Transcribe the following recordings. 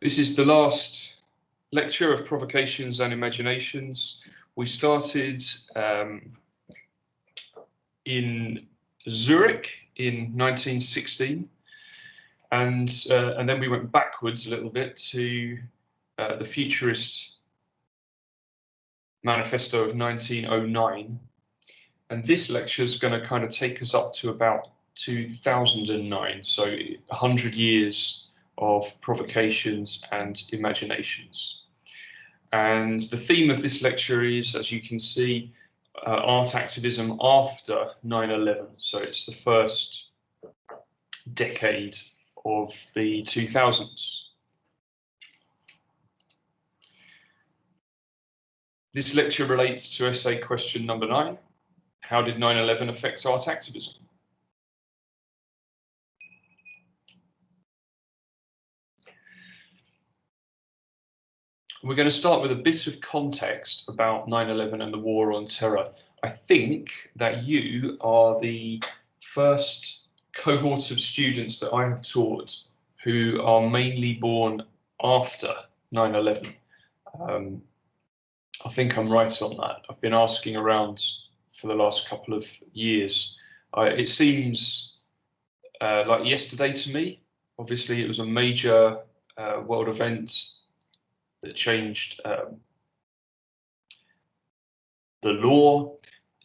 This is the last lecture of Provocations and Imaginations. We started in Zurich in 1916, and then we went backwards a little bit to the Futurist Manifesto of 1909. And this lecture is going to kind of take us up to about 2009, so 100 years of provocations and imaginations. And the theme of this lecture is, as you can see, art activism after 9/11. So it's the first decade of the 2000s. This lecture relates to essay question number 9. How did 9/11 affect art activism? We're going to start with a bit of context about 9/11 and the war on terror. I think that you are the first cohort of students that I have taught who are mainly born after 9/11. I think I'm right on that. I've been asking around for the last couple of years. It seems like yesterday to me. Obviously, it was a major world event that changed the law.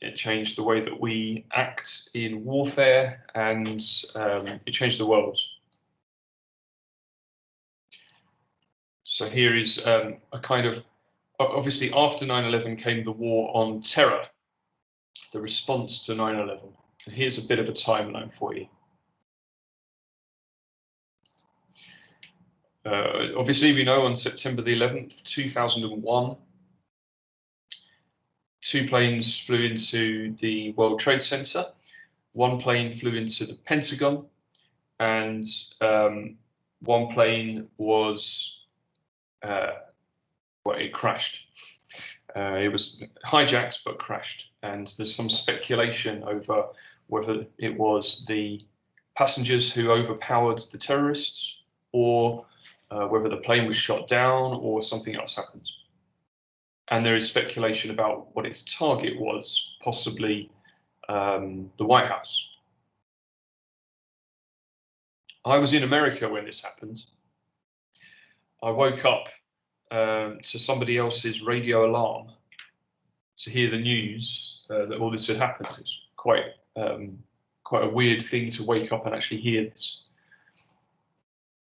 It changed the way that we act in warfare, and it changed the world. So here is a kind of, obviously after 9/11 came the war on terror, the response to 9/11. And here's a bit of a timeline for you. Obviously, we know on September the 11th, 2001, 2 planes flew into the World Trade Center. 1 plane flew into the Pentagon, and 1 plane was, well, it crashed. It was hijacked but crashed, and there's some speculation over whether it was the passengers who overpowered the terrorists, or whether the plane was shot down or something else happened. And there is speculation about what its target was, possibly the White House. I was in America when this happened. I woke up to somebody else's radio alarm to hear the news that all this had happened. It's quite a weird thing to wake up and actually hear this.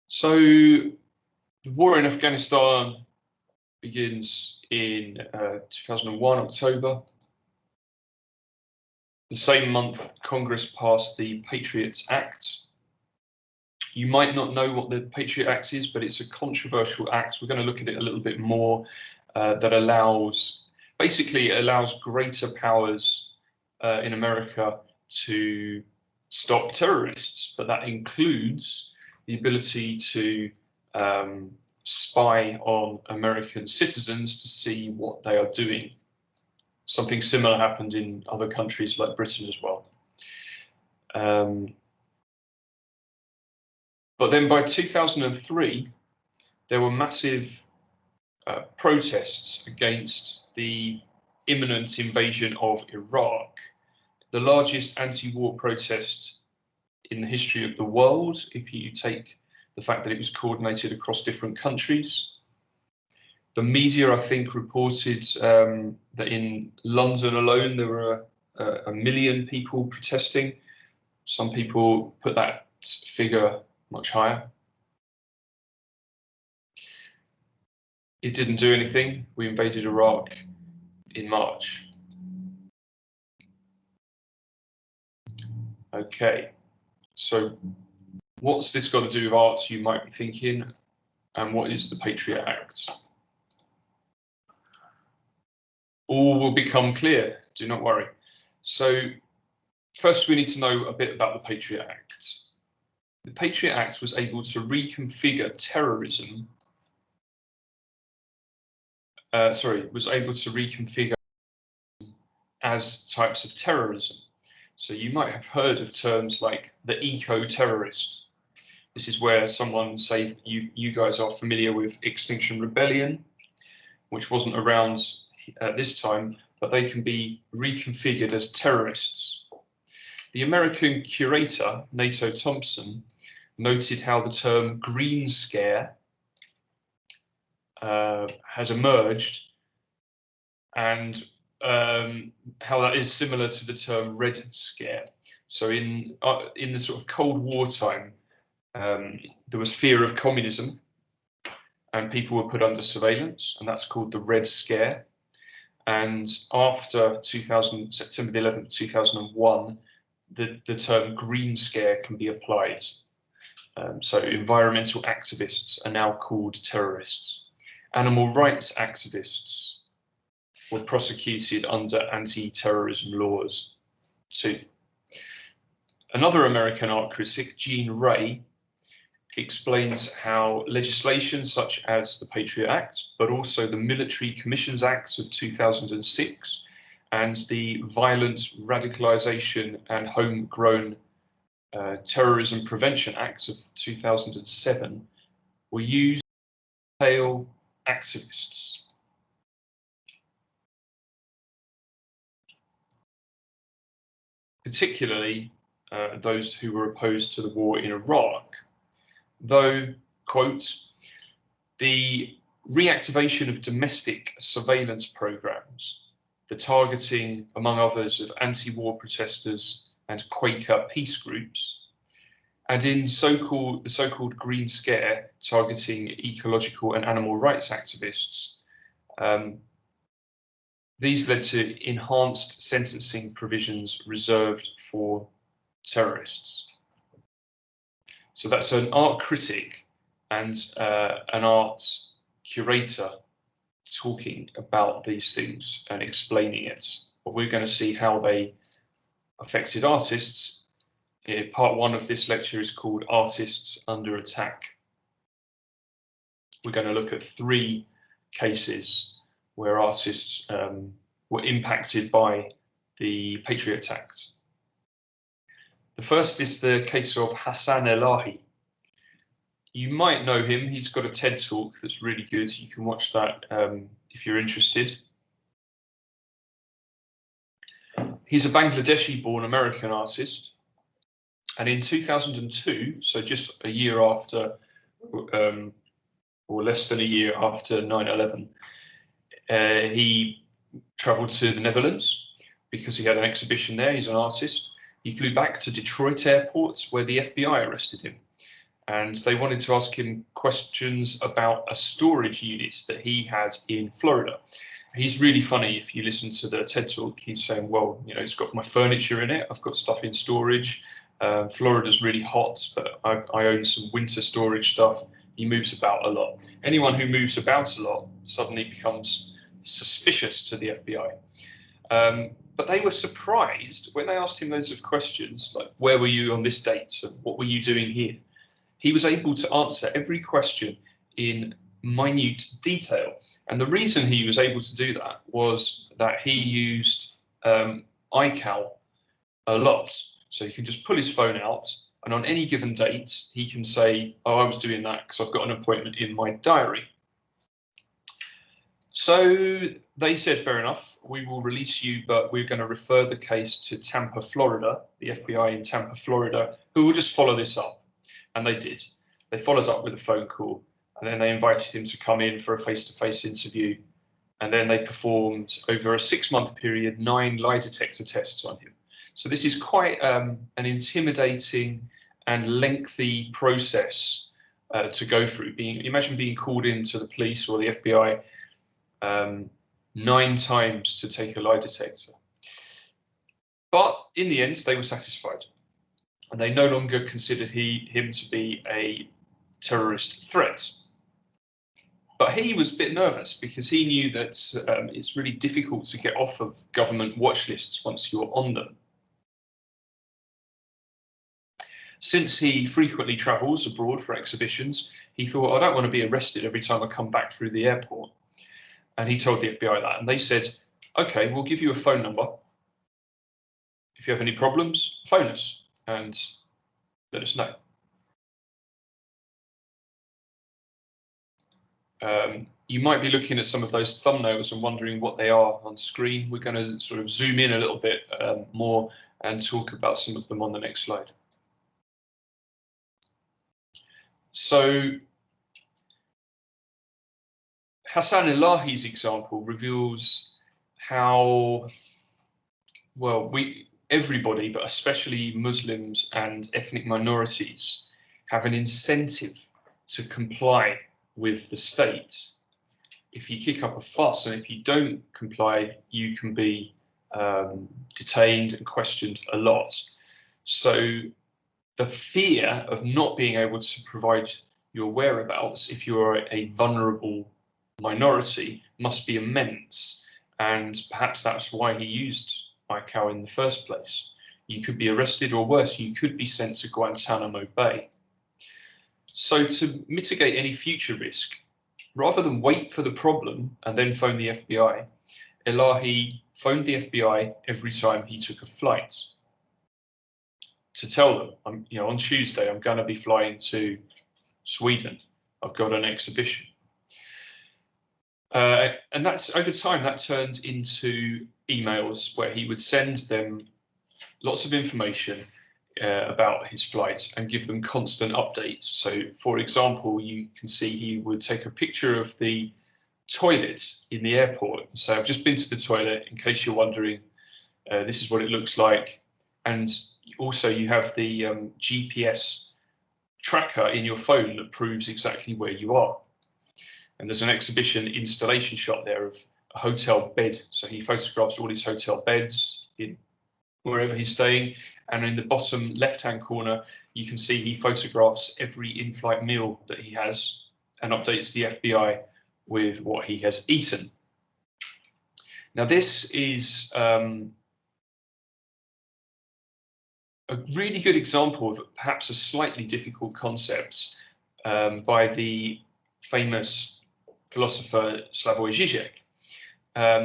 So the war in Afghanistan begins in 2001, October. The same month, Congress passed the Patriot Act. You might not know what the Patriot Act is, but it's a controversial act. We're going to look at it a little bit more. That basically allows greater powers in America to stop terrorists, but that includes the ability to spy on American citizens to see what they are doing. Something similar happened in other countries like Britain as well. But then by 2003, there were massive protests against the imminent invasion of Iraq, the largest anti-war protest in the history of the world, if you take the fact that it was coordinated across different countries. The media, I think, reported that in London alone there were 1 million people protesting. Some people put that figure much higher. It didn't do anything. We invaded Iraq in March. Okay, so what's this got to do with arts, you might be thinking, and what is the Patriot Act? All will become clear, do not worry. So first we need to know a bit about the Patriot Act. The Patriot Act was able to reconfigure terrorism, was able to reconfigure as types of terrorism. So you might have heard of terms like the eco-terrorist, This is where someone, say, you guys are familiar with Extinction Rebellion, which wasn't around at this time, but they can be reconfigured as terrorists. The American curator, Nato Thompson, noted how the term Green Scare has emerged, and how that is similar to the term Red Scare. So in the sort of Cold War time, there was fear of communism, and people were put under surveillance, and that's called the Red Scare. And after September the 11th, 2001, the term Green Scare can be applied. So environmental activists are now called terrorists. Animal rights activists were prosecuted under anti-terrorism laws too. Another American art critic, Jean Ray, explains how legislation such as the Patriot Act, but also the Military Commissions Act of 2006 and the Violent Radicalization and Homegrown Terrorism Prevention Act of 2007 were used to curtail activists. Particularly those who were opposed to the war in Iraq. Though, quote, the reactivation of domestic surveillance programs, the targeting, among others, of anti-war protesters and Quaker peace groups, and in the so-called Green Scare, targeting ecological and animal rights activists, these led to enhanced sentencing provisions reserved for terrorists. So that's an art critic and an art curator talking about these things and explaining it. But we're going to see how they affected artists. Part one of this lecture is called Artists Under Attack. We're going to look at 3 cases where artists were impacted by the Patriot Act. The first is the case of Hassan Elahi. You might know him. He's got a TED talk that's really good. You can watch that if you're interested. He's a Bangladeshi-born American artist. And in 2002, so just a year after, or less than a year after 9/11, he traveled to the Netherlands because he had an exhibition there. He's an artist. He flew back to Detroit Airport, where the FBI arrested him. And they wanted to ask him questions about a storage unit that he had in Florida. He's really funny. If you listen to the TED talk, he's saying, well, you know, it's got my furniture in it. I've got stuff in storage. Florida's really hot, but I own some winter storage stuff. He moves about a lot. Anyone who moves about a lot suddenly becomes suspicious to the FBI. But they were surprised when they asked him loads of questions, like, where were you on this date? And what were you doing here? He was able to answer every question in minute detail. And the reason he was able to do that was that he used iCal a lot. So he can just pull his phone out, and on any given date, he can say, oh, I was doing that because I've got an appointment in my diary. So they said, fair enough, we will release you, but we're going to refer the case to Tampa, Florida, the FBI in Tampa, Florida, who will just follow this up. And they did. They followed up with a phone call, and then they invited him to come in for a face-to-face interview. And then they performed, over a 6-month period, 9 lie detector tests on him. So this is quite an intimidating and lengthy process to go through. Imagine being called into the police or the FBI 9 times to take a lie detector. But in the end, they were satisfied, and they no longer considered him to be a terrorist threat. But he was a bit nervous because he knew that it's really difficult to get off of government watch lists once you're on them. Since he frequently travels abroad for exhibitions, he thought, I don't want to be arrested every time I come back through the airport. And he told the FBI that, and they said, okay, we'll give you a phone number. If you have any problems, phone us and let us know. You might be looking at some of those thumbnails and wondering what they are on screen. We're going to sort of zoom in a little bit more and talk about some of them on the next slide. So Hassan Elahi's example reveals how, well, everybody, but especially Muslims and ethnic minorities, have an incentive to comply with the state. If you kick up a fuss and if you don't comply, you can be detained and questioned a lot. So the fear of not being able to provide your whereabouts if you're a vulnerable minority must be immense, and perhaps that's why he used ICAO in the first place. You could be arrested, or worse, you could be sent to Guantanamo Bay. So to mitigate any future risk, rather than wait for the problem and then phone the FBI, Elahi phoned the FBI every time he took a flight to tell them, on Tuesday, I'm going to be flying to Sweden. I've got an exhibition. And that's, over time, that turned into emails where he would send them lots of information about his flights and give them constant updates. So, for example, you can see he would take a picture of the toilet in the airport and say, I've just been to the toilet, in case you're wondering, this is what it looks like. And also you have the GPS tracker in your phone that proves exactly where you are. And there's an exhibition installation shot there of a hotel bed. So he photographs all his hotel beds in wherever he's staying. And in the bottom left-hand corner, you can see he photographs every in-flight meal that he has and updates the FBI with what he has eaten. Now, this is a really good example of perhaps a slightly difficult concept by the famous philosopher Slavoj Žižek.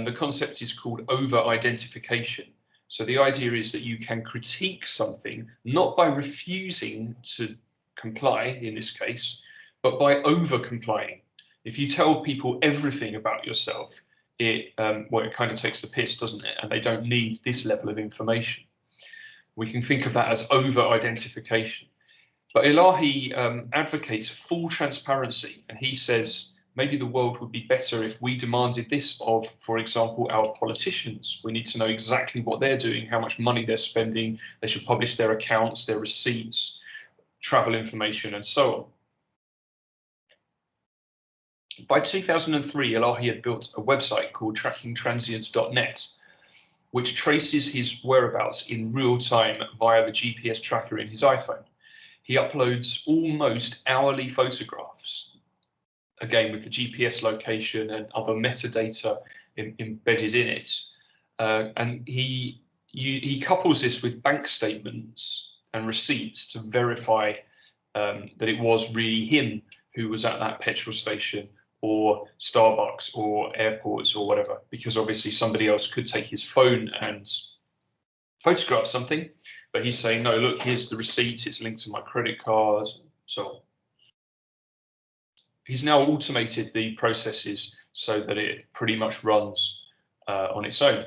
The concept is called over-identification. So the idea is that you can critique something not by refusing to comply, in this case, but by over-complying. If you tell people everything about yourself, it kind of takes the piss, doesn't it? And they don't need this level of information. We can think of that as over-identification. But Elahi advocates full transparency, and he says maybe the world would be better if we demanded this of, for example, our politicians. We need to know exactly what they're doing, how much money they're spending. They should publish their accounts, their receipts, travel information, and so on. By 2003, Elahi had built a website called trackingtransients.net, which traces his whereabouts in real time via the GPS tracker in his iPhone. He uploads almost hourly photographs, again with the GPS location and other metadata embedded in it. And he couples this with bank statements and receipts to verify that it was really him who was at that petrol station or Starbucks or airports or whatever, because obviously somebody else could take his phone and photograph something, but he's saying, no, look, here's the receipt, it's linked to my credit card, so on. He's now automated the processes so that it pretty much runs on its own.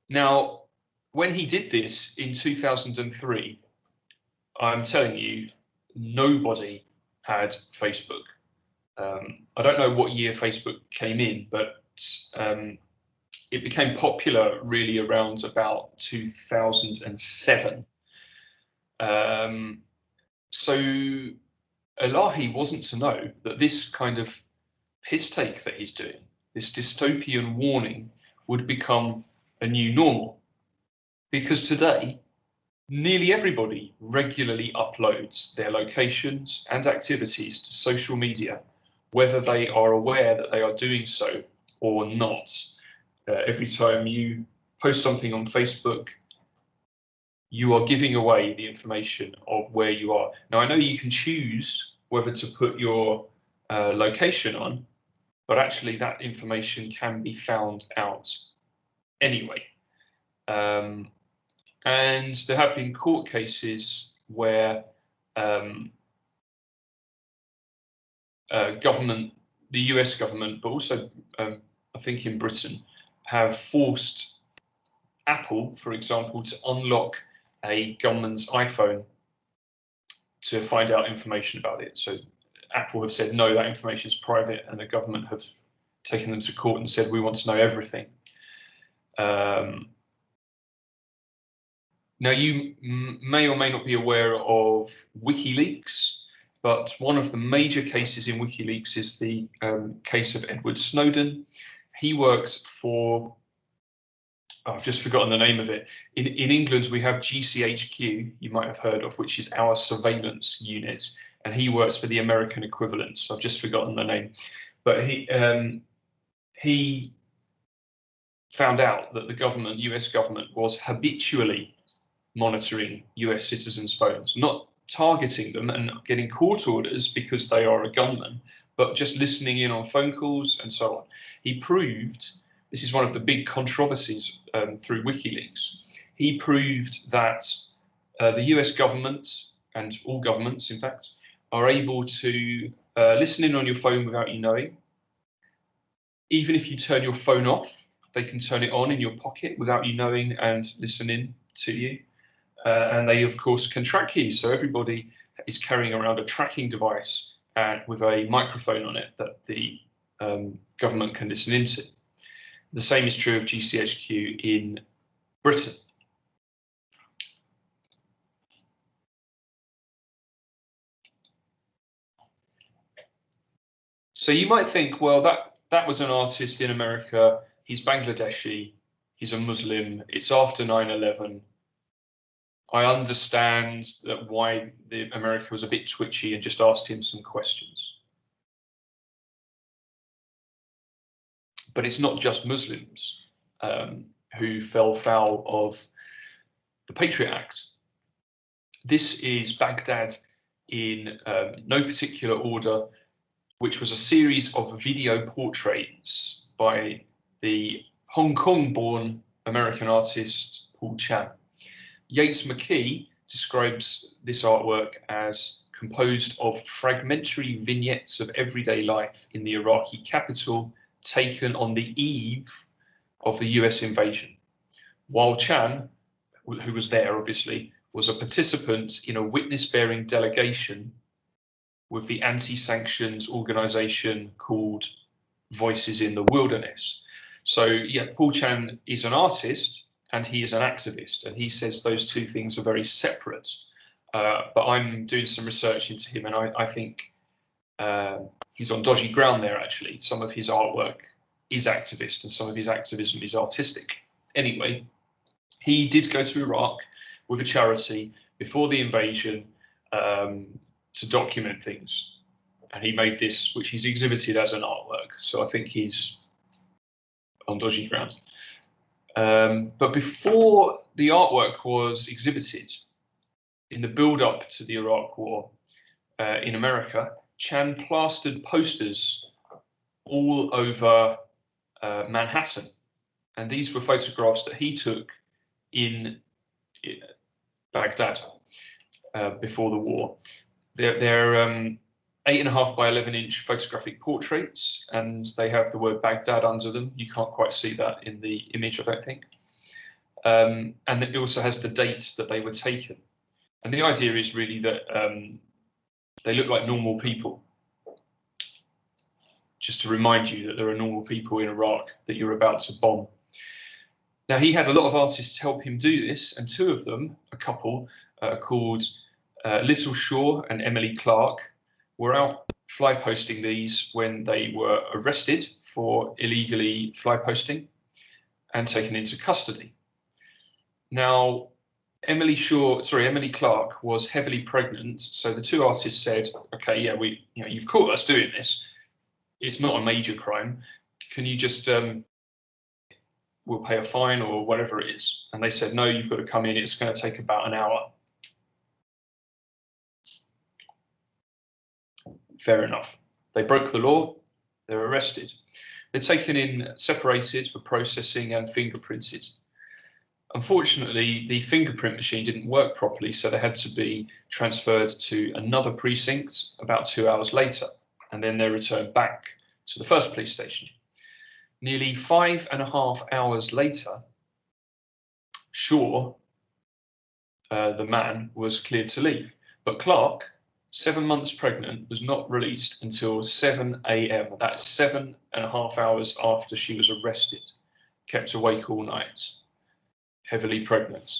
Now, when he did this in 2003, I'm telling you, nobody had Facebook. I don't know what year Facebook came in, but it became popular really around about 2007. So Elahi wasn't to know that this kind of piss take that he's doing, this dystopian warning, would become a new normal. Because today, nearly everybody regularly uploads their locations and activities to social media, whether they are aware that they are doing so or not. Every time you post something on Facebook, you are giving away the information of where you are. Now, I know you can choose whether to put your location on, but actually that information can be found out anyway. And there have been court cases where government, the US government, but also I think in Britain, have forced Apple, for example, to unlock a gunman's iPhone to find out information about it. So Apple have said, no, that information is private, and the government have taken them to court and said, we want to know everything. Now, you may or may not be aware of WikiLeaks, but one of the major cases in WikiLeaks is the case of Edward Snowden. He works for, I've just forgotten the name of it. In England, we have GCHQ, you might have heard of, which is our surveillance unit, and he works for the American equivalent. So I've just forgotten the name. But he found out that the government, US government, was habitually monitoring US citizens' phones, not targeting them and getting court orders because they are a gunman, but just listening in on phone calls and so on. He proved, this is one of the big controversies through WikiLeaks, he proved that the US government, and all governments in fact, are able to listen in on your phone without you knowing. Even if you turn your phone off, they can turn it on in your pocket without you knowing and listen in to you. And they, of course, can track you. So everybody is carrying around a tracking device with a microphone on it that the government can listen into. The same is true of GCHQ in Britain. So you might think, well, that was an artist in America. He's Bangladeshi. He's a Muslim. It's after 9/11. I understand that why America was a bit twitchy and just asked him some questions. But it's not just Muslims who fell foul of the Patriot Act. This is Baghdad in no particular order, which was a series of video portraits by the Hong Kong-born American artist Paul Chan. Yates McKee describes this artwork as composed of fragmentary vignettes of everyday life in the Iraqi capital taken on the eve of the US invasion. While Chan, who was there obviously, was a participant in a witness-bearing delegation with the anti-sanctions organization called Voices in the Wilderness. So yeah, Paul Chan is an artist and he is an activist, and he says those two things are very separate. But I'm doing some research into him, and I think he's on dodgy ground there, actually. Some of his artwork is activist and some of his activism is artistic. Anyway, he did go to Iraq with a charity before the invasion to document things. And he made this, which he's exhibited as an artwork. So I think he's on dodgy ground. But before the artwork was exhibited, in the build-up to the Iraq War in America, Chan plastered posters all over Manhattan. And these were photographs that he took in Baghdad before the war. They're 8.5 by 11-inch photographic portraits, and they have the word Baghdad under them. You can't quite see that in the image, I don't think. And it also has the date that they were taken. And the idea is really that they look like normal people. Just to remind you that there are normal people in Iraq that you're about to bomb. Now, he had a lot of artists help him do this, and two of them, a couple called Little Shaw and Emily Clark, were out fly posting these when they were arrested for illegally fly posting and taken into custody. Now, Emily Clark was heavily pregnant, so the two artists said, "Okay, yeah, you've caught us doing this. It's not a major crime. Can you just we'll pay a fine or whatever it is?" And they said, "No, you've got to come in. It's going to take about an hour." Fair enough. They broke the law. They're arrested. They're taken in, separated for processing and fingerprinted. Unfortunately, the fingerprint machine didn't work properly, so they had to be transferred to another precinct about 2 hours later, and then they're returned back to the first police station. Nearly 5.5 hours later, Shaw, the man, was cleared to leave. But Clark, 7 months pregnant, was not released until 7 a.m. That's 7.5 hours after she was arrested, kept awake all night, heavily pregnant.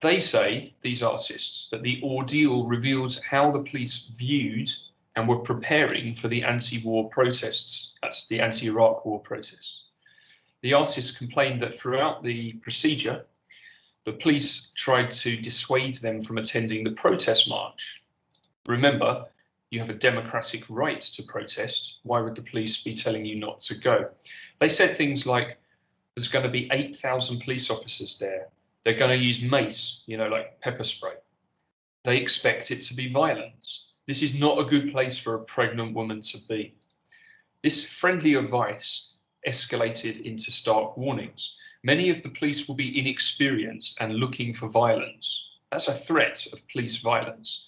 They say, these artists, that the ordeal revealed how the police viewed and were preparing for the anti-war protests. That's the anti-Iraq war protests. The artists complained that throughout the procedure, the police tried to dissuade them from attending the protest march. Remember, you have a democratic right to protest. Why would the police be telling you not to go? They said things like, there's going to be 8,000 police officers there. They're going to use mace, like pepper spray. They expect it to be violent. This is not a good place for a pregnant woman to be. This friendly advice escalated into stark warnings. Many of the police will be inexperienced and looking for violence. That's a threat of police violence.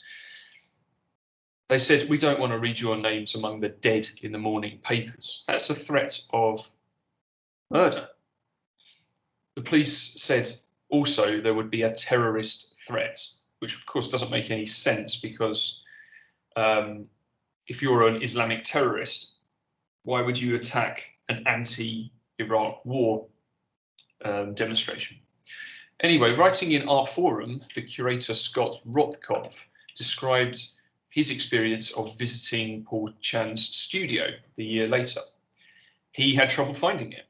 They said, we don't want to read your names among the dead in the morning papers. That's a threat of murder. The police said also there would be a terrorist threat, which of course doesn't make any sense because if you're an Islamic terrorist, why would you attack an anti-Iraq war demonstration? Anyway, writing in Art Forum, the curator Scott Rothkopf described his experience of visiting Paul Chan's studio the year later. He had trouble finding it.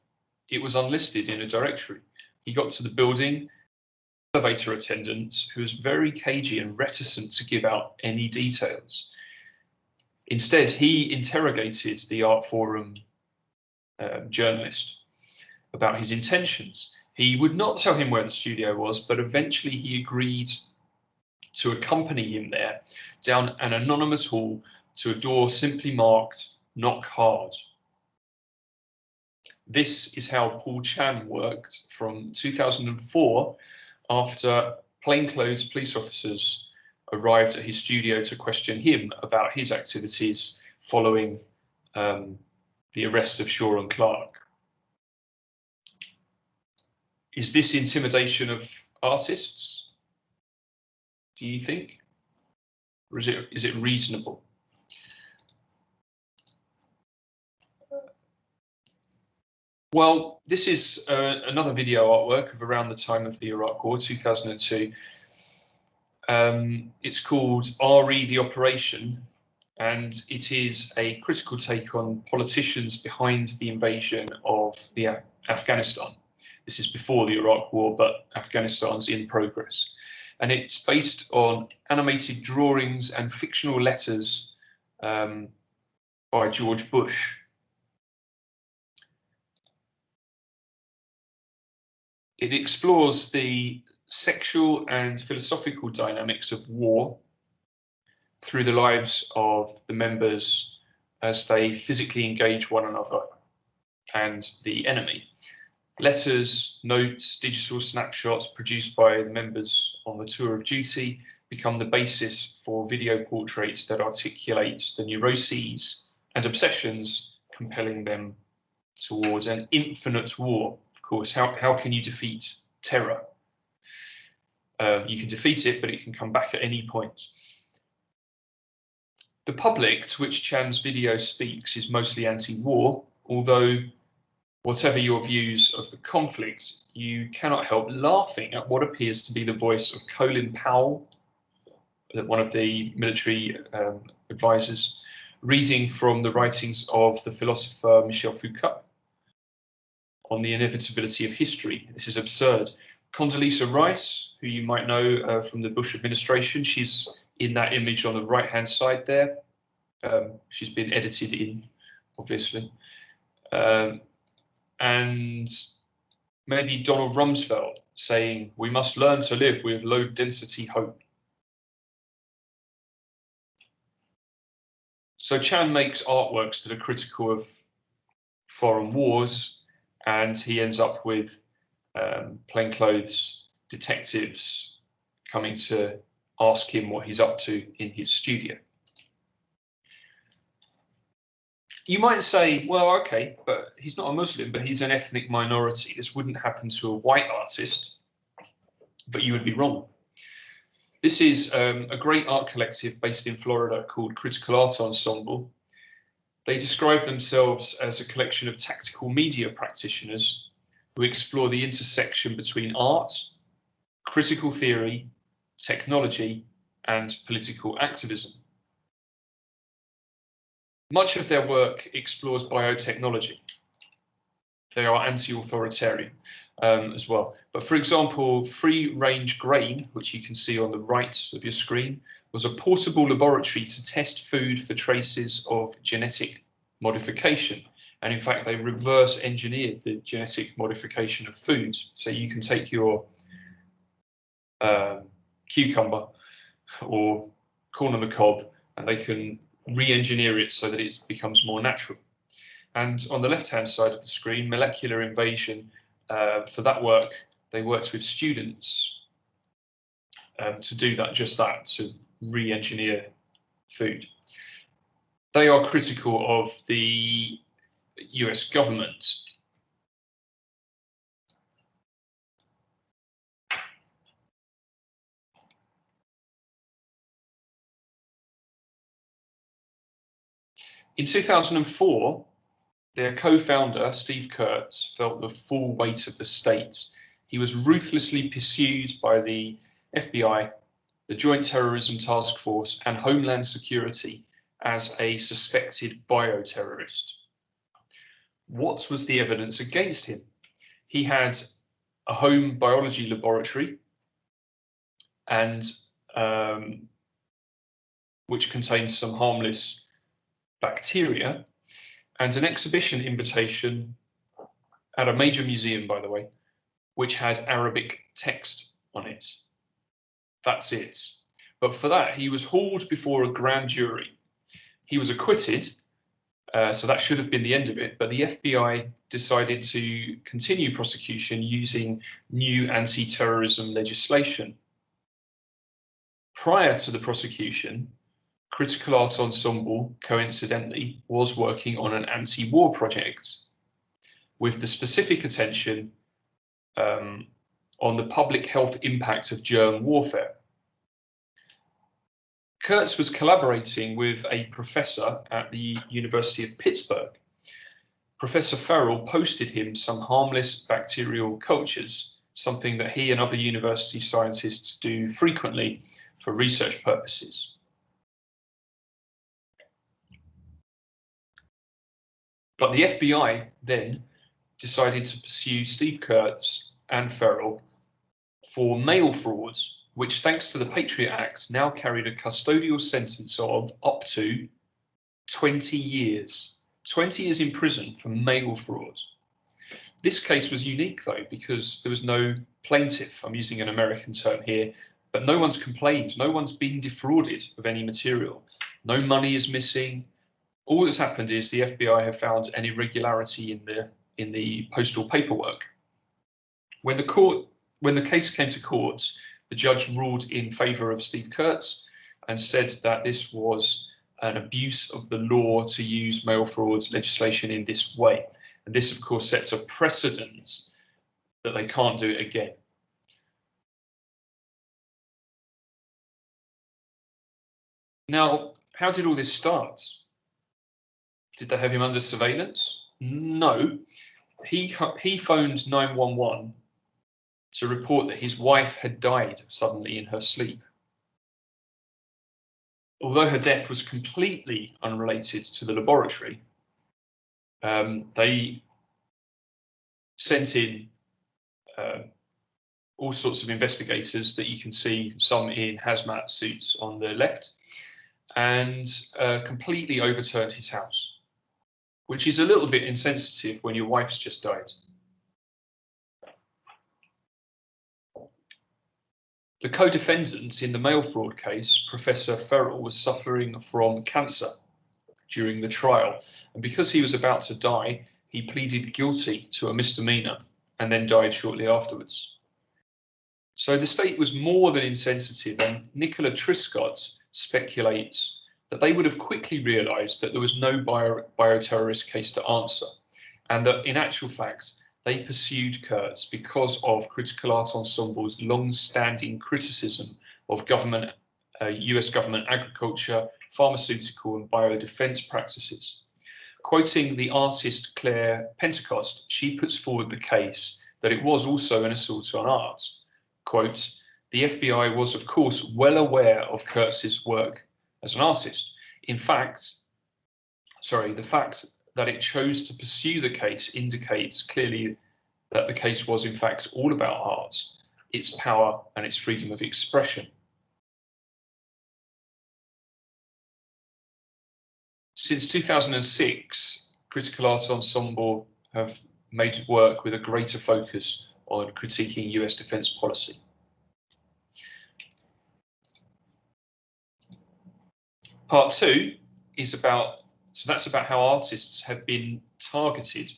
It was unlisted in a directory. He got to the building, elevator attendant who was very cagey and reticent to give out any details. Instead, he interrogated the Art Forum journalist about his intentions. He would not tell him where the studio was, but eventually he agreed to accompany him there down an anonymous hall to a door simply marked "Knock Hard." This is how Paul Chan worked from 2004 after plainclothes police officers arrived at his studio to question him about his activities following the arrest of Shaw and Clark. Is this intimidation of artists, do you think? Or is it reasonable? Well, this is another video artwork of around the time of the Iraq War, 2002. It's called RE The Operation, and it is a critical take on politicians behind the invasion of Afghanistan. This is before the Iraq War, but Afghanistan's in progress. And it's based on animated drawings and fictional letters by George Bush. It explores the sexual and philosophical dynamics of war through the lives of the members as they physically engage one another and the enemy. Letters, notes, digital snapshots produced by the members on the tour of duty become the basis for video portraits that articulate the neuroses and obsessions compelling them towards an infinite war. Of course, how can you defeat terror? You can defeat it, but it can come back at any point. The public to which Chan's video speaks is mostly anti-war, although whatever your views of the conflict, you cannot help laughing at what appears to be the voice of Colin Powell, one of the military advisors, reading from the writings of the philosopher Michel Foucault on the inevitability of history. This is absurd. Condoleezza Rice, who you might know from the Bush administration, she's in that image on the right-hand side there. She's been edited in, obviously. And maybe Donald Rumsfeld saying, "We must learn to live with low-density hope." So Chan makes artworks that are critical of foreign wars, and he ends up with plainclothes detectives coming to ask him what he's up to in his studio. You might say, well, okay, but he's not a Muslim, but he's an ethnic minority. This wouldn't happen to a white artist, but you would be wrong. This is a great art collective based in Florida called Critical Art Ensemble. They describe themselves as a collection of tactical media practitioners who explore the intersection between art, critical theory, technology, and political activism. Much of their work explores biotechnology. They are anti-authoritarian as well. But for example, free-range grain, which you can see on the right of your screen, was a portable laboratory to test food for traces of genetic modification. And in fact, they reverse engineered the genetic modification of food. So you can take your cucumber or corn on the cob, and they can re-engineer it so that it becomes more natural. And on the left-hand side of the screen, molecular invasion, for that work, they worked with students to do that, just that, to re-engineer food. They are critical of the US government. In 2004, their co-founder, Steve Kurtz, felt the full weight of the state. He was ruthlessly pursued by the FBI, the Joint Terrorism Task Force, and Homeland Security as a suspected bioterrorist. What was the evidence against him? He had a home biology laboratory, and which contained some harmless bacteria, and an exhibition invitation at a major museum, by the way, which had Arabic text on it. That's it. But for that, he was hauled before a grand jury. He was acquitted, so that should have been the end of it, but the FBI decided to continue prosecution using new anti-terrorism legislation. Prior to the prosecution, Critical Art Ensemble, coincidentally, was working on an anti-war project with the specific attention on the public health impact of germ warfare. Kurtz was collaborating with a professor at the University of Pittsburgh. Professor Farrell posted him some harmless bacterial cultures, something that he and other university scientists do frequently for research purposes. But the FBI then decided to pursue Steve Kurtz and Farrell for mail fraud, which, thanks to the Patriot Act, now carried a custodial sentence of up to 20 years. 20 years in prison for mail fraud. This case was unique, though, because there was no plaintiff. I'm using an American term here, but no one's complained. No one's been defrauded of any material. No money is missing. All that's happened is the FBI have found an irregularity in the postal paperwork. When the case came to court, the judge ruled in favour of Steve Kurtz and said that this was an abuse of the law to use mail fraud legislation in this way. And this, of course, sets a precedent that they can't do it again. Now, how did all this start? Did they have him under surveillance? No. He phoned 911 to report that his wife had died suddenly in her sleep. Although her death was completely unrelated to the laboratory, they sent in all sorts of investigators that you can see, some in hazmat suits on the left, and completely overturned his house, which is a little bit insensitive when your wife's just died. The co-defendant in the mail fraud case, Professor Farrell, was suffering from cancer during the trial, and because he was about to die, he pleaded guilty to a misdemeanor and then died shortly afterwards. So the state was more than insensitive, and Nicola Truscott speculates that they would have quickly realised that there was no bioterrorist case to answer, and that in actual fact they pursued Kurtz because of Critical Art Ensemble's long-standing criticism of government, US government agriculture, pharmaceutical and biodefense practices. Quoting the artist Claire Pentecost, she puts forward the case that it was also an assault on art. Quote, the FBI was of course well aware of Kurtz's work as an artist. In fact, the fact that it chose to pursue the case indicates clearly that the case was in fact all about art, its power and its freedom of expression. Since 2006, Critical Art Ensemble have made work with a greater focus on critiquing US defence policy. Part 2 is about, that's about how artists have been targeted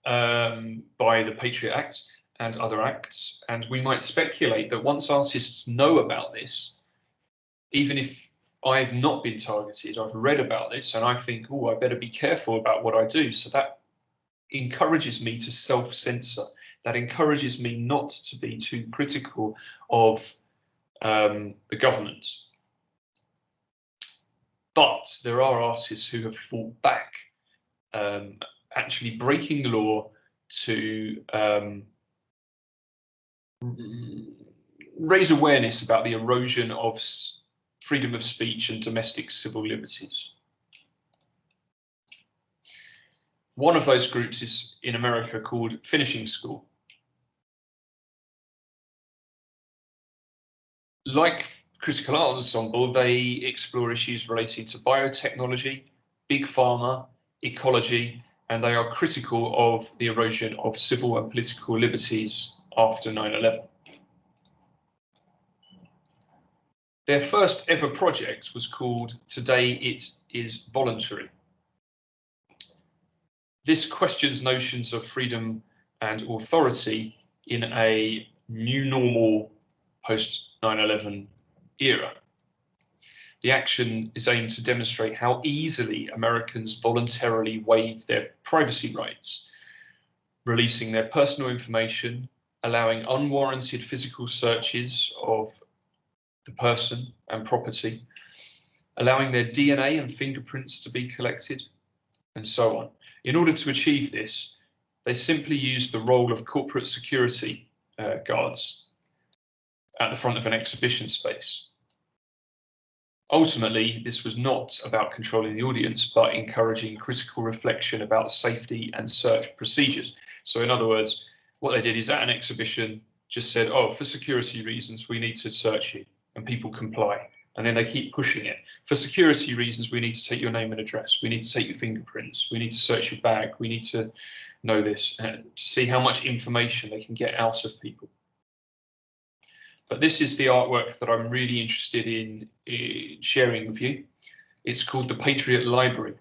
by the Patriot Act and other acts. And we might speculate that once artists know about this, even if I've not been targeted, I've read about this and I think, oh, I better be careful about what I do. So that encourages me to self-censor. That encourages me not to be too critical of the government. But there are artists who have fought back, actually breaking the law to raise awareness about the erosion of freedom of speech and domestic civil liberties. One of those groups is in America called Finishing School. Like Critical Art Ensemble, they explore issues relating to biotechnology, big pharma, ecology, and they are critical of the erosion of civil and political liberties after 9/11. Their first ever project was called Today It Is Voluntary. This questions notions of freedom and authority in a new normal post 9/11 era. The action is aimed to demonstrate how easily Americans voluntarily waive their privacy rights, releasing their personal information, allowing unwarranted physical searches of the person and property, allowing their DNA and fingerprints to be collected, and so on. In order to achieve this, they simply used the role of corporate security guards at the front of an exhibition space. Ultimately, this was not about controlling the audience, but encouraging critical reflection about safety and search procedures. So in other words, what they did is at an exhibition just said, oh, for security reasons, we need to search you, and people comply. And then they keep pushing it. For security reasons, we need to take your name and address. We need to take your fingerprints. We need to search your bag. We need to know this to see how much information they can get out of people. But this is the artwork that I'm really interested in sharing with you. It's called the Patriot Library.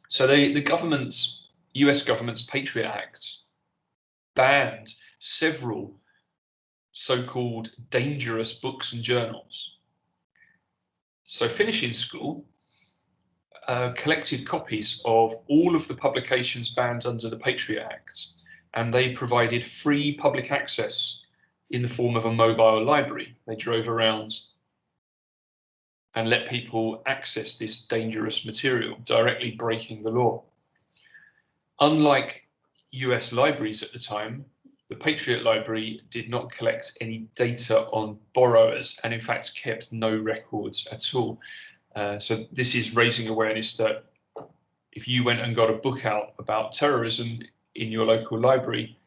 So the government's, US government's Patriot Act banned several so-called dangerous books and journals. So Finishing School collected copies of all of the publications banned under the Patriot Act, and they provided free public access in the form of a mobile library. They drove around and let people access this dangerous material, directly breaking the law. Unlike US libraries at the time, the Patriot Library did not collect any data on borrowers and in fact kept no records at all. So this is raising awareness that if you went and got a book out about terrorism in your local library,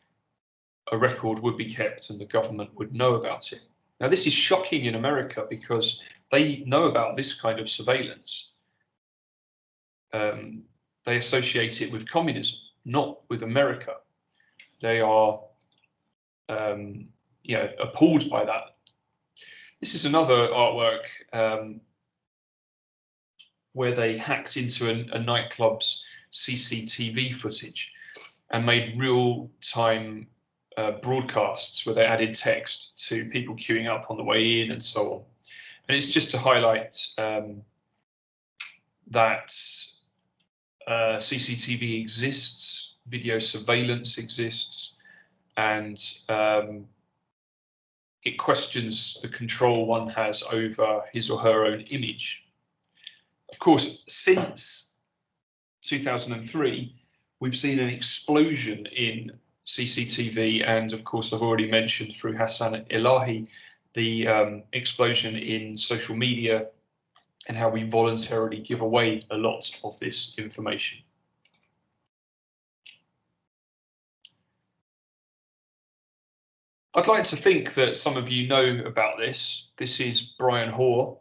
a record would be kept and the government would know about it. Now this is shocking in America because they know about this kind of surveillance. They associate it with communism, not with America. They are appalled by that. This is another artwork where they hacked into a nightclub's CCTV footage and made real-time broadcasts where they added text to people queuing up on the way in and so on. And it's just to highlight that CCTV exists, video surveillance exists, and it questions the control one has over his or her own image. Of course, since 2003, we've seen an explosion in CCTV, and of course, I've already mentioned through Hassan Elahi the explosion in social media and how we voluntarily give away a lot of this information. I'd like to think that some of you know about this. This is Brian Hoare.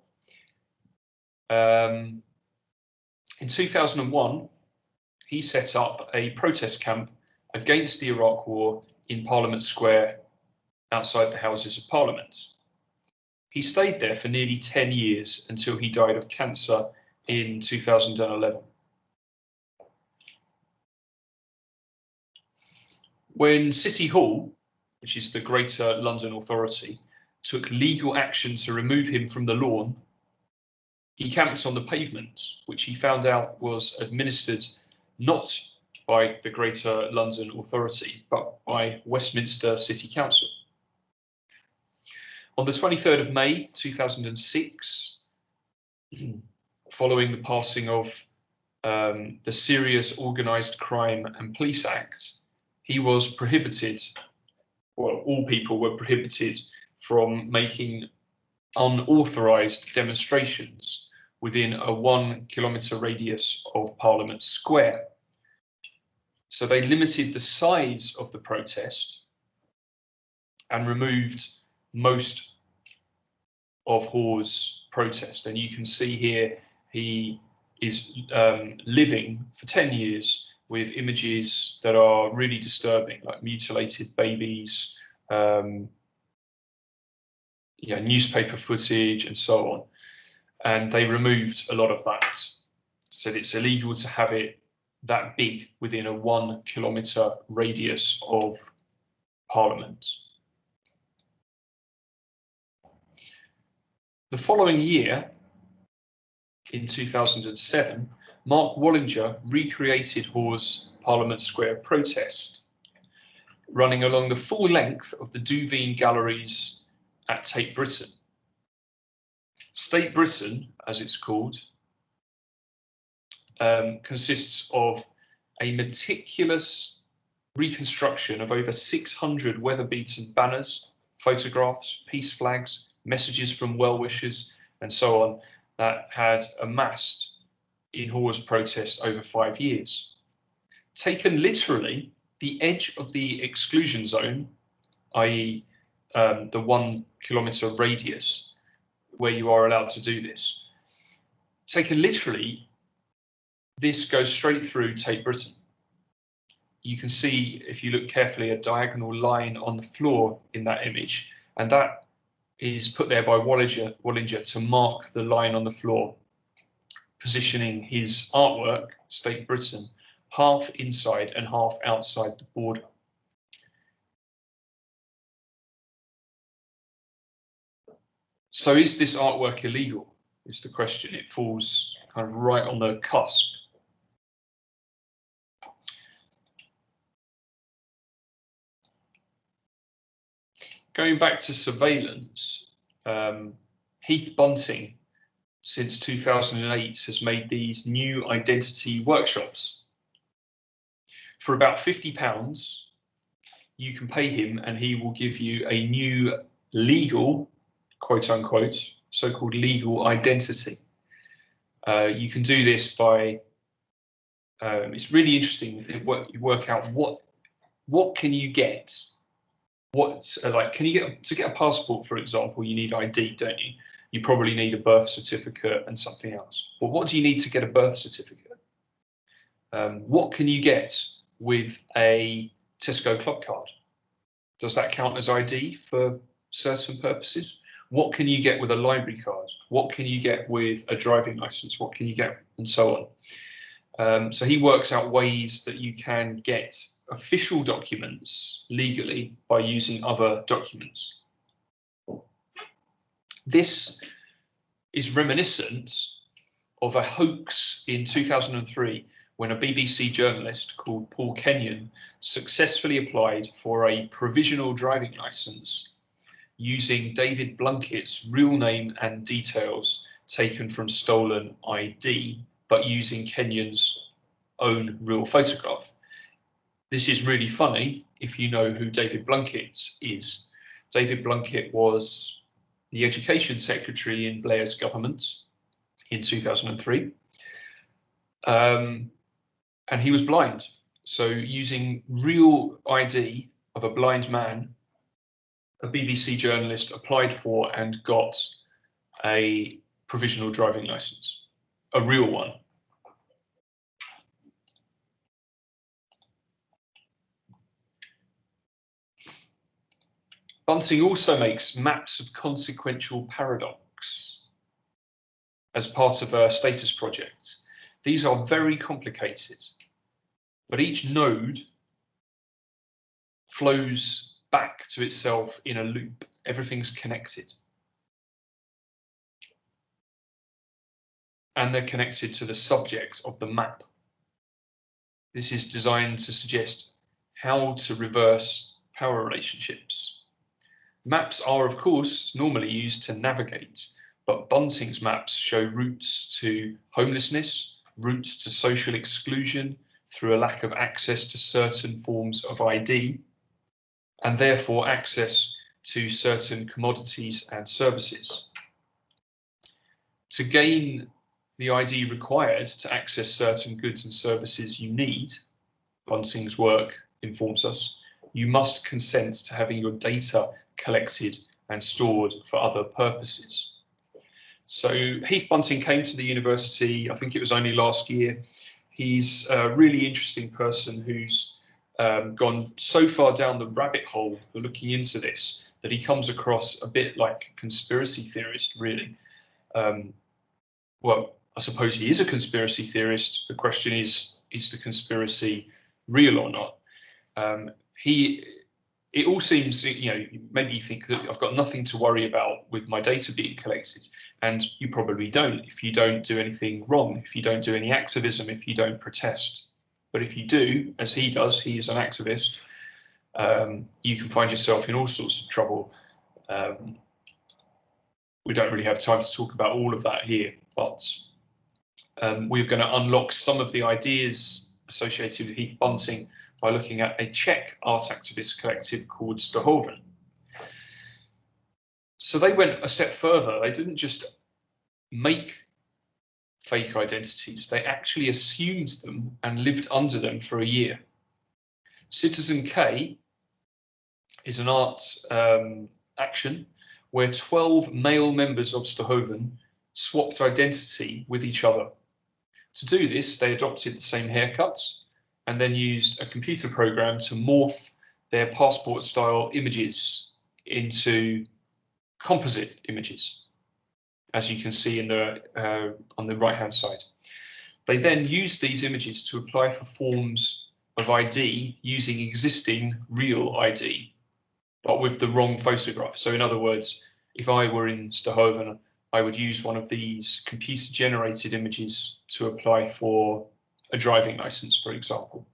In 2001, he set up a protest camp against the Iraq War in Parliament Square outside the Houses of Parliament. He stayed there for nearly 10 years until he died of cancer in 2011. When City Hall, which is the Greater London Authority, took legal action to remove him from the lawn, he camped on the pavement, which he found out was administered not by the Greater London Authority, but by Westminster City Council. On the 23rd of May 2006, following the passing of the Serious Organised Crime and Police Act, he was prohibited, well, all people were prohibited from making unauthorised demonstrations within a 1 kilometre radius of Parliament Square. So they limited the size of the protest and removed most of Hoare's protest. And you can see here he is living for 10 years with images that are really disturbing, like mutilated babies, newspaper footage and so on. And they removed a lot of that. So it's illegal to have it that big within a 1 kilometre radius of Parliament. The following year, in 2007, Mark Wallinger recreated Hoare's Parliament Square protest, running along the full length of the Duveen Galleries at Tate Britain. State Britain, as it's called, consists of a meticulous reconstruction of over 600 weather-beaten banners, photographs, peace flags, messages from well-wishers, and so on, that had amassed in Hoare's protest over 5 years. Taken literally, the edge of the exclusion zone, i.e. the 1 kilometre radius where you are allowed to do this, taken literally, this goes straight through Tate Britain. You can see, if you look carefully, a diagonal line on the floor in that image, and that is put there by Wallinger to mark the line on the floor, positioning his artwork, State Britain, half inside and half outside the border. So is this artwork illegal? Is the question. It falls kind of right on the cusp. Going back to surveillance, Heath Bunting, since 2008, has made these new identity workshops. For about £50, you can pay him and he will give you a new legal, quote unquote, so-called legal identity. You can do this by, it's really interesting, you work out what can you get. Can you get to get a passport, for example, you need ID, don't you? You probably need a birth certificate and something else. Well, what do you need to get a birth certificate? What can you get with a Tesco Club card? Does that count as ID for certain purposes? What can you get with a library card? What can you get with a driving license? What can you get? And so So he works out ways that you can get official documents legally by using other documents. This is reminiscent of a hoax in 2003 when a BBC journalist called Paul Kenyon successfully applied for a provisional driving licence using David Blunkett's real name and details taken from stolen ID, but using Kenyon's own real photograph. This is really funny if you know who David Blunkett is. David Blunkett was the Education Secretary in Blair's government in 2003. And he was blind. So using real ID of a blind man, a BBC journalist applied for and got a provisional driving licence, a real one. Bunting also makes maps of consequential paradox as part of a status project. These are very complicated, but each node flows back to itself in a loop. Everything's connected. And they're connected to the subject of the map. This is designed to suggest how to reverse power relationships. Maps are, of course, normally used to navigate, but Bunting's maps show routes to homelessness, routes to social exclusion through a lack of access to certain forms of ID, and therefore access to certain commodities and services. To gain the ID required to access certain goods and services you need, Bunting's work informs us, you must consent to having your data collected and stored for other purposes. So Heath Bunting came to the university, I think it was only last year. He's a really interesting person who's gone so far down the rabbit hole looking into this that he comes across a bit like a conspiracy theorist, really. Well, I suppose he is a conspiracy theorist. The question is the conspiracy real or not? It all seems, maybe you think that I've got nothing to worry about with my data being collected, and you probably don't if you don't do anything wrong, if you don't do any activism, if you don't protest. But if you do, as he does, he is an activist, you can find yourself in all sorts of trouble. We don't really have time to talk about all of that here, but we're going to unlock some of the ideas associated with Heath Bunting by looking at a Czech art activist collective called Ztohoven. So they went a step further. They didn't just make fake identities, they actually assumed them and lived under them for a year. Citizen K is an art action where 12 male members of Ztohoven swapped identity with each other. To do this, they adopted the same haircuts and then used a computer program to morph their passport-style images into composite images, as you can see in the on the right-hand side. They then used these images to apply for forms of ID using existing real ID, but with the wrong photograph. So in other words, if I were in Ztohoven, I would use one of these computer-generated images to apply for a driving license, for example.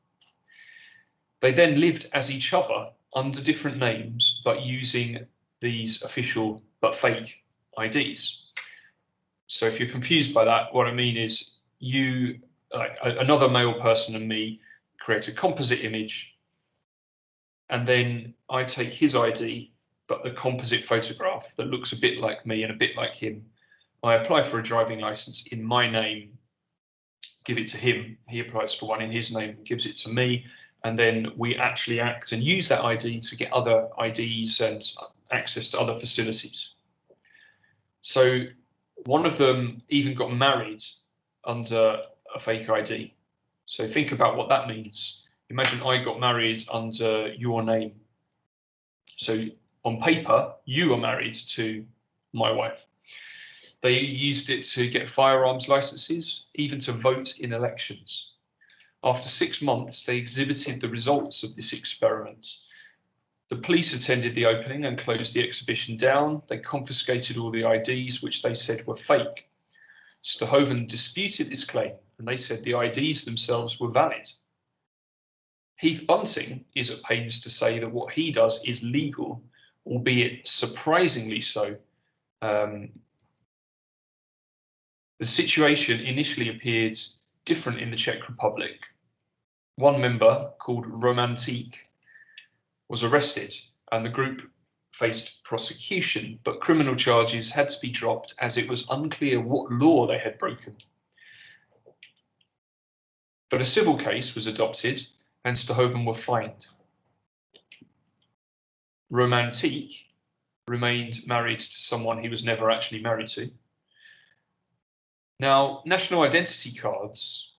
They then lived as each other under different names, but using these official but fake IDs. So if you're confused by that, what I mean is you, another male person and me, create a composite image, and then I take his ID, but the composite photograph that looks a bit like me and a bit like him. I apply for a driving license in my name, give it to him, he applies for one in his name, gives it to me, and then we actually act and use that ID to get other IDs and access to other facilities. So one of them even got married under a fake ID. So think about what that means. Imagine I got married under your name. So on paper, you are married to my wife. They used it to get firearms licenses, even to vote in elections. After 6 months, they exhibited the results of this experiment. The police attended the opening and closed the exhibition down. They confiscated all the IDs, which they said were fake. Ztohoven disputed this claim, and they said the IDs themselves were valid. Heath Bunting is at pains to say that what he does is legal, albeit surprisingly so. The situation initially appeared different in the Czech Republic. One member, called Romantik, was arrested, and the group faced prosecution, but criminal charges had to be dropped as it was unclear what law they had broken. But a civil case was adopted, and Ztohoven were fined. Romantik remained married to someone he was never actually married to. Now, national identity cards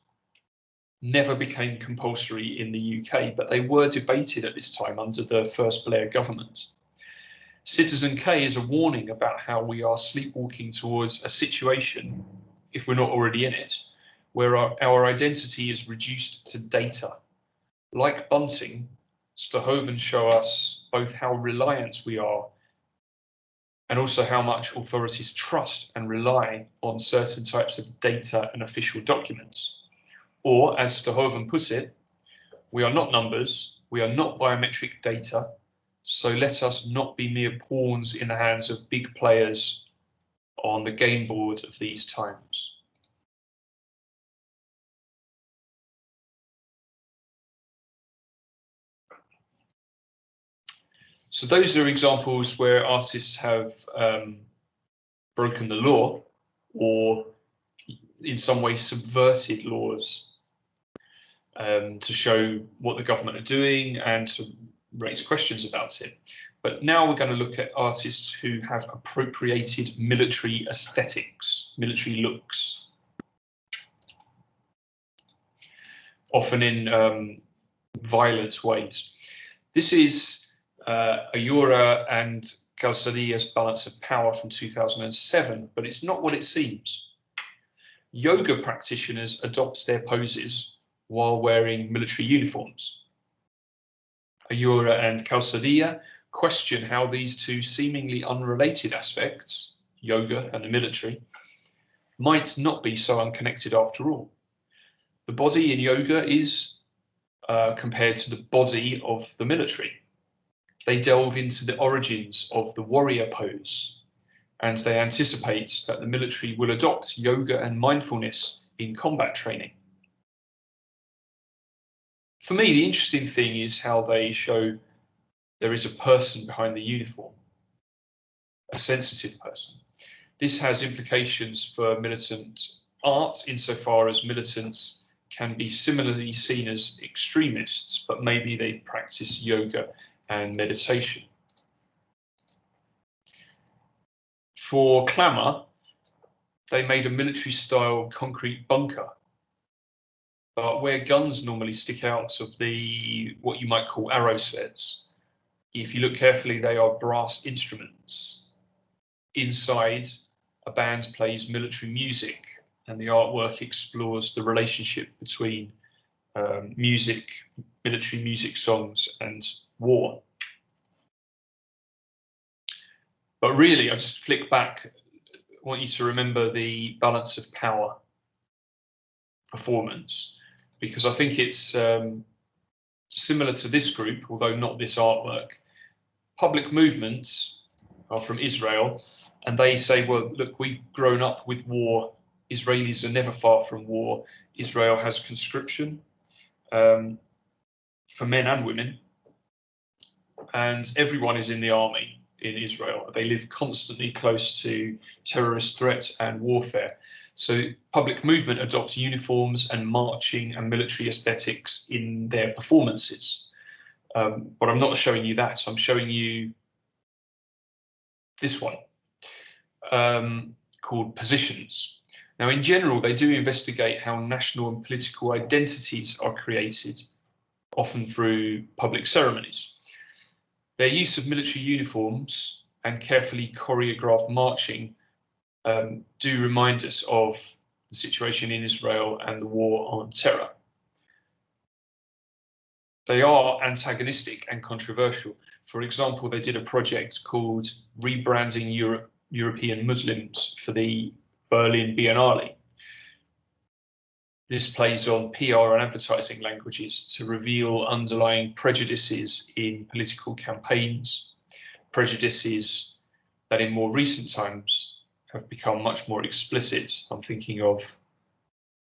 never became compulsory in the UK, but they were debated at this time under the first Blair government. Citizen K is a warning about how we are sleepwalking towards a situation, if we're not already in it, where our identity is reduced to data. Like Bunting, Ztohoven show us both how reliant we are and also how much authorities trust and rely on certain types of data and official documents. Or, as Ztohoven put it, we are not numbers, we are not biometric data, so let us not be mere pawns in the hands of big players on the game board of these times. So those are examples where artists have broken the law or in some way subverted laws to show what the government are doing and to raise questions about it. But now we're going to look at artists who have appropriated military aesthetics, military looks, often in violent ways. This is Ayura and Calzadilla's Balance of Power from 2007, but it's not what it seems. Yoga practitioners adopt their poses while wearing military uniforms. Ayura and Calzadilla question how these two seemingly unrelated aspects, yoga and the military, might not be so unconnected after all. The body in yoga is compared to the body of the military. They delve into the origins of the warrior pose, and they anticipate that the military will adopt yoga and mindfulness in combat training. For me, the interesting thing is how they show there is a person behind the uniform, a sensitive person. This has implications for militant art insofar as militants can be similarly seen as extremists, but maybe they practice yoga and meditation. For Clamour, they made a military-style concrete bunker, but where guns normally stick out of the what you might call arrow slits, if you look carefully, they are brass instruments. Inside, a band plays military music, and the artwork explores the relationship between music, military music songs, and war. But really, I just flick back. I want you to remember the Balance of Power performance, because I think it's similar to this group, although not this artwork. Public movements are from Israel, and they say, well, look, we've grown up with war. Israelis are never far from war. Israel has conscription for men and women, and everyone is in the army in Israel. They live constantly close to terrorist threat and warfare. So public movement adopts uniforms and marching and military aesthetics in their performances. But I'm not showing you that. I'm showing you this one called Positions. Now, in general, they do investigate how national and political identities are created, often through public ceremonies. Their use of military uniforms and carefully choreographed marching do remind us of the situation in Israel and the war on terror. They are antagonistic and controversial. For example, they did a project called Rebranding European Muslims for the Berlin Biennale. This plays on PR and advertising languages to reveal underlying prejudices in political campaigns, prejudices that in more recent times have become much more explicit. I'm thinking of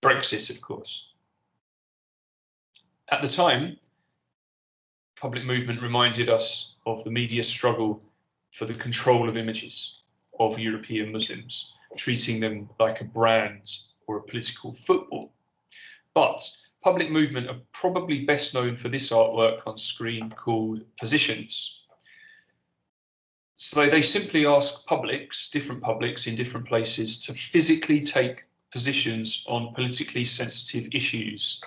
Brexit, of course. At the time, public movement reminded us of the media struggle for the control of images of European Muslims, treating them like a brand or a political football. But public movement are probably best known for this artwork on screen called Positions. So they simply ask publics, different publics in different places, to physically take positions on politically sensitive issues,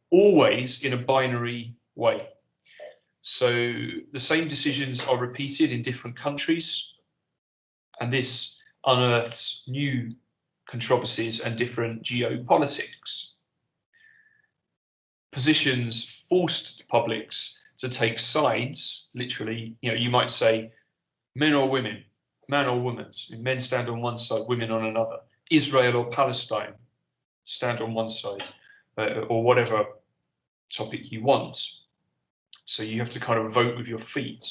always in a binary way. So the same decisions are repeated in different countries, and this unearths new controversies and different geopolitics. Positions forced the publics to take sides, literally, you might say men or women, man or woman, men stand on one side, women on another, Israel or Palestine, stand on one side, or whatever topic you want. So you have to kind of vote with your feet.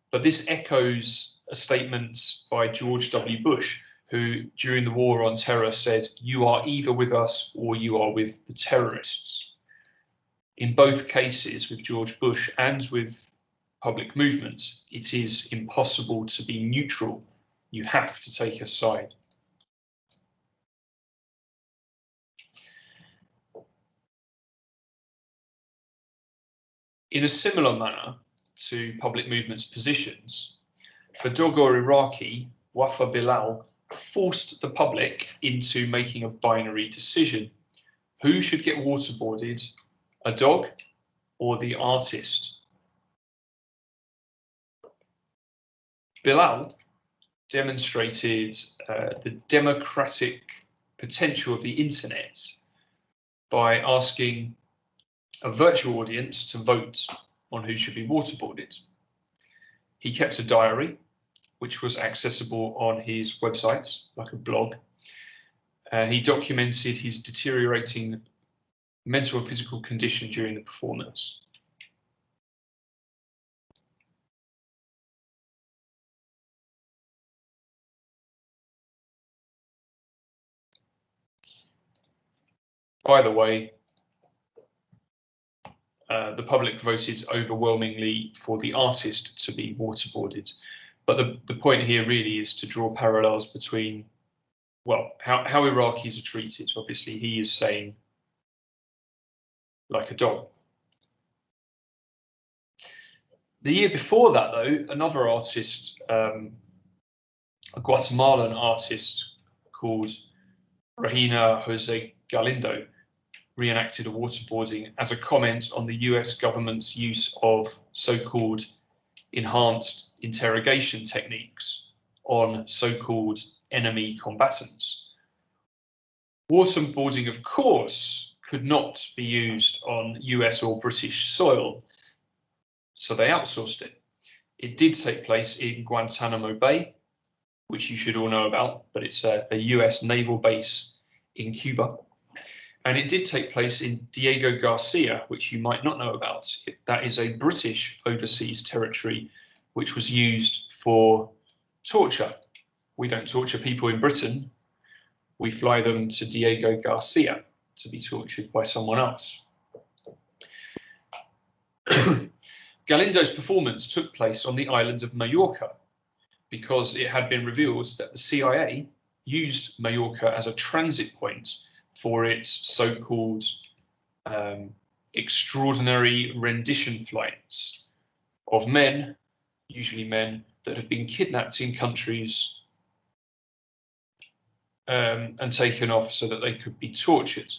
But this echoes a statement by George W. Bush, who during the war on terror said, "You are either with us or you are with the terrorists." In both cases, with George Bush and with public movement, it is impossible to be neutral. You have to take a side. In a similar manner to public movement's positions, for Dogo Iraqi, Wafa Bilal forced the public into making a binary decision. Who should get waterboarded, a dog or the artist? Bilal demonstrated the democratic potential of the internet by asking a virtual audience to vote on who should be waterboarded. He kept a diary, which was accessible on his website, like a blog. He documented his deteriorating mental and physical condition during the performance. By the way, the public voted overwhelmingly for the artist to be waterboarded. But the point here really is to draw parallels between, well, how Iraqis are treated. Obviously, he is saying like a dog. The year before that, though, another artist, a Guatemalan artist called Regina Jose Galindo, reenacted a waterboarding as a comment on the US government's use of so-called enhanced interrogation techniques on so-called enemy combatants. Waterboarding, of course, could not be used on US or British soil, so they outsourced it. It did take place in Guantanamo Bay, which you should all know about, but it's a US naval base in Cuba. And it did take place in Diego Garcia, which you might not know about. That is a British overseas territory which was used for torture. We don't torture people in Britain. We fly them to Diego Garcia to be tortured by someone else. Galindo's performance took place on the island of Mallorca because it had been revealed that the CIA used Mallorca as a transit point for its so-called extraordinary rendition flights of men, usually men, that have been kidnapped in countries and taken off so that they could be tortured.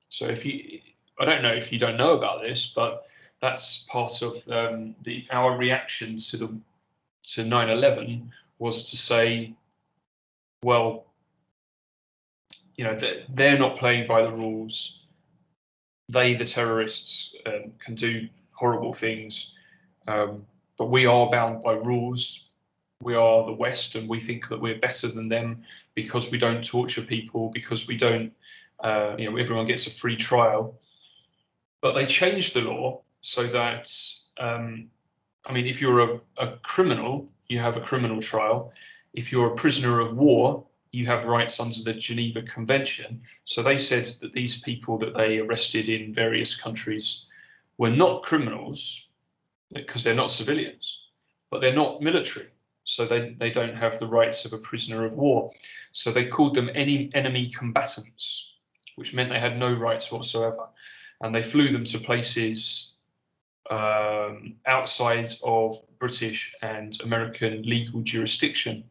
So I don't know if you don't know about this, but that's part of our reaction to 9/11 was to say well, they're not playing by the rules. They, the terrorists, can do horrible things, but we are bound by rules. We are the West, and we think that we're better than them because we don't torture people, because we don't, everyone gets a free trial. But they changed the law so that, if you're a criminal, you have a criminal trial. If you're a prisoner of war, you have rights under the Geneva Convention. So they said that these people that they arrested in various countries were not criminals because they're not civilians, but they're not military. So they don't have the rights of a prisoner of war. So they called them enemy combatants, which meant they had no rights whatsoever. And they flew them to places outside of British and American legal jurisdiction,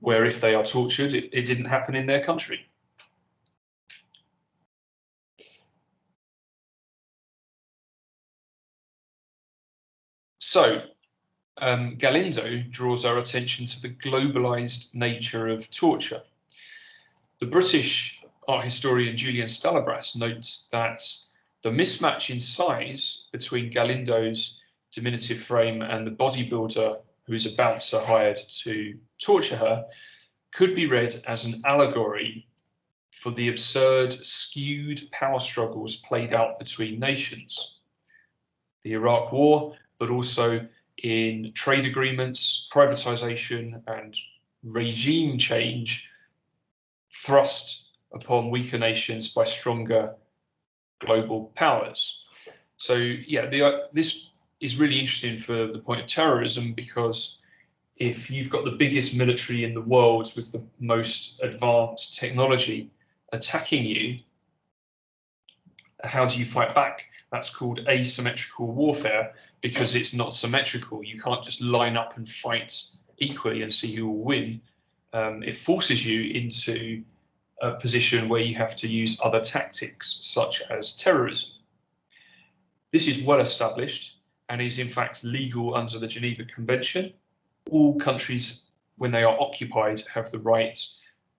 where if they are tortured, it didn't happen in their country. So Galindo draws our attention to the globalized nature of torture. The British art historian Julian Stalabras notes that the mismatch in size between Galindo's diminutive frame and the bodybuilder who is a bouncer hired to torture her could be read as an allegory for the absurd, skewed power struggles played out between nations. The Iraq War, but also in trade agreements, privatization, and regime change thrust upon weaker nations by stronger global powers. So yeah, this is really interesting for the point of terrorism, because if you've got the biggest military in the world with the most advanced technology attacking you, how do you fight back? That's called asymmetrical warfare, because it's not symmetrical. You can't just line up and fight equally and see who will win. It forces you into a position where you have to use other tactics, such as terrorism. This is well established and is in fact legal under the Geneva Convention. All countries, when they are occupied, have the right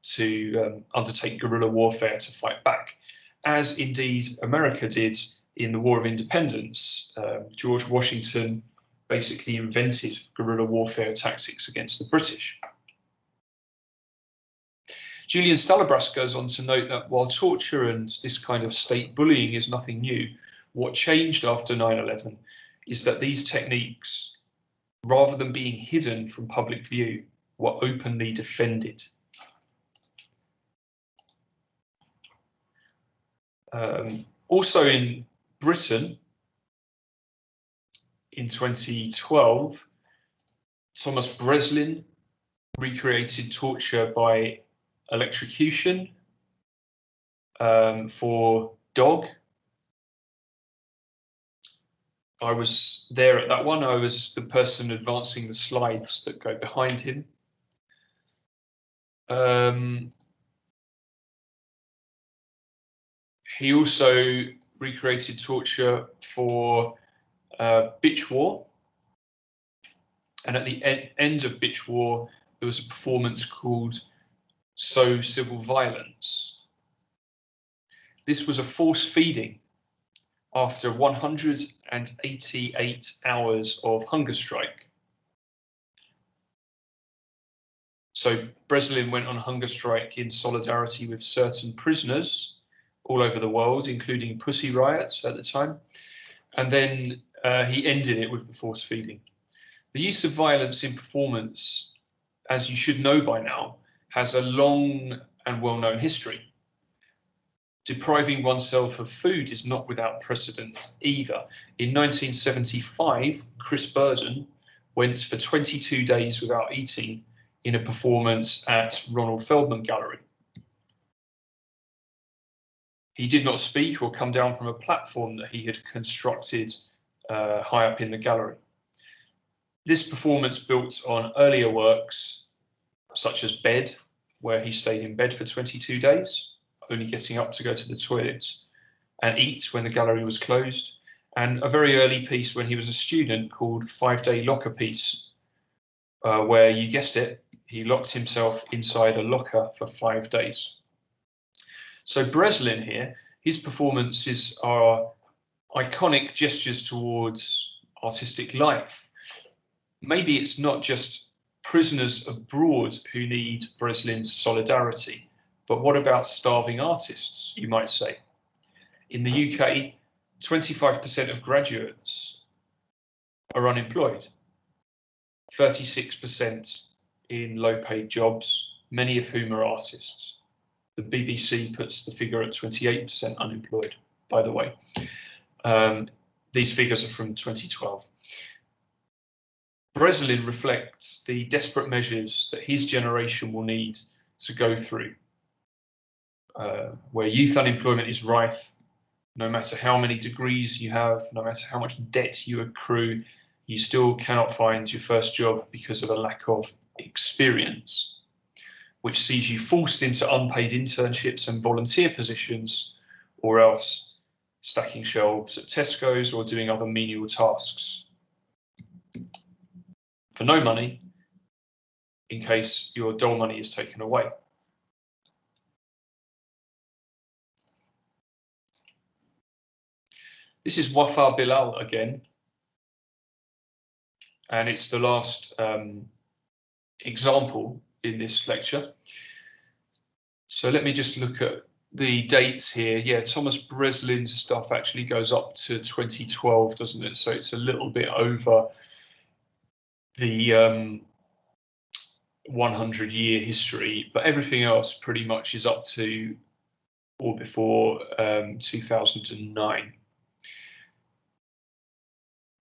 to undertake guerrilla warfare to fight back, as indeed America did in the War of Independence. George Washington basically invented guerrilla warfare tactics against the British. Julian Stalabras goes on to note that while torture and this kind of state bullying is nothing new, what changed after 9/11 is that these techniques, rather than being hidden from public view, were openly defended. Also in Britain, in 2012, Thomas Breslin recreated torture by electrocution for Dog. I was there at that one. I was the person advancing the slides that go behind him. He also recreated torture for Bitch War. And at the end of Bitch War, there was a performance called So Civil Violence. This was a force feeding after 188 hours of hunger strike. So Breslin went on hunger strike in solidarity with certain prisoners all over the world, including Pussy Riot at the time. And then he ended it with the force feeding. The use of violence in performance, as you should know by now, has a long and well-known history. Depriving oneself of food is not without precedent either. In 1975, Chris Burden went for 22 days without eating in a performance at Ronald Feldman Gallery. He did not speak or come down from a platform that he had constructed high up in the gallery. This performance built on earlier works, such as Bed, where he stayed in bed for 22 days, only getting up to go to the toilet and eat when the gallery was closed, and a very early piece when he was a student called 5 Day Locker Piece, where, you guessed it, He locked himself inside a locker for 5 days. So Breslin here, his performances are iconic gestures towards artistic life. Maybe it's not just prisoners abroad who need Breslin's solidarity, but what about starving artists, you might say? In the UK, 25% of graduates are unemployed, 36% in low-paid jobs, many of whom are artists. The BBC puts the figure at 28% unemployed, by the way. These figures are from 2012. Breslin reflects the desperate measures that his generation will need to go through, where youth unemployment is rife. No matter how many degrees you have, no matter how much debt you accrue, you still cannot find your first job because of a lack of experience, which sees you forced into unpaid internships and volunteer positions, or else stacking shelves at Tesco's or doing other menial tasks for no money, in case your dole money is taken away. This is Wafa Bilal again, and it's the last example in this lecture. So let me just look at the dates here. Yeah, Thomas Breslin's stuff actually goes up to 2012, doesn't it? So it's a little bit over the 100-year history, but everything else pretty much is up to or before 2009.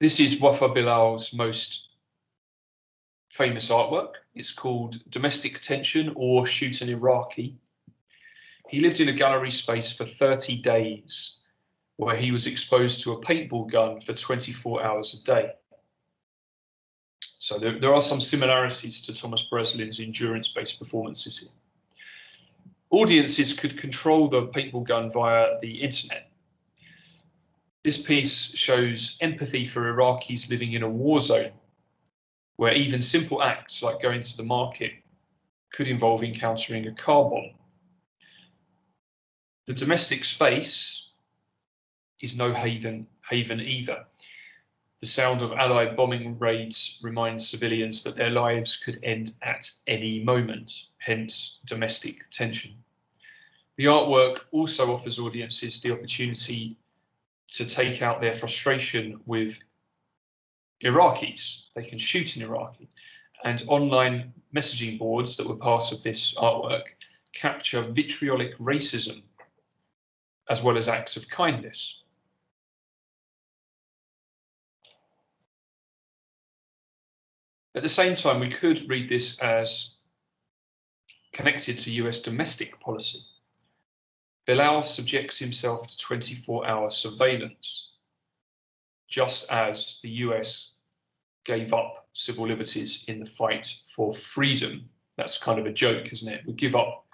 This is Wafa Bilal's most famous artwork. It's called Domestic Tension or Shoot an Iraqi. He lived in a gallery space for 30 days where he was exposed to a paintball gun for 24 hours a day. So there are some similarities to Thomas Breslin's endurance-based performances here. Audiences could control the paintball gun via the internet. This piece shows empathy for Iraqis living in a war zone, where even simple acts like going to the market could involve encountering a car bomb. The domestic space is no haven either. The sound of Allied bombing raids reminds civilians that their lives could end at any moment, hence domestic tension. The artwork also offers audiences the opportunity to take out their frustration with Iraqis. They can shoot an Iraqi. And online messaging boards that were part of this artwork capture vitriolic racism as well as acts of kindness. At the same time, we could read this as connected to US domestic policy. Bilal subjects himself to 24-hour surveillance, just as the US gave up civil liberties in the fight for freedom. That's kind of a joke, isn't it? We give up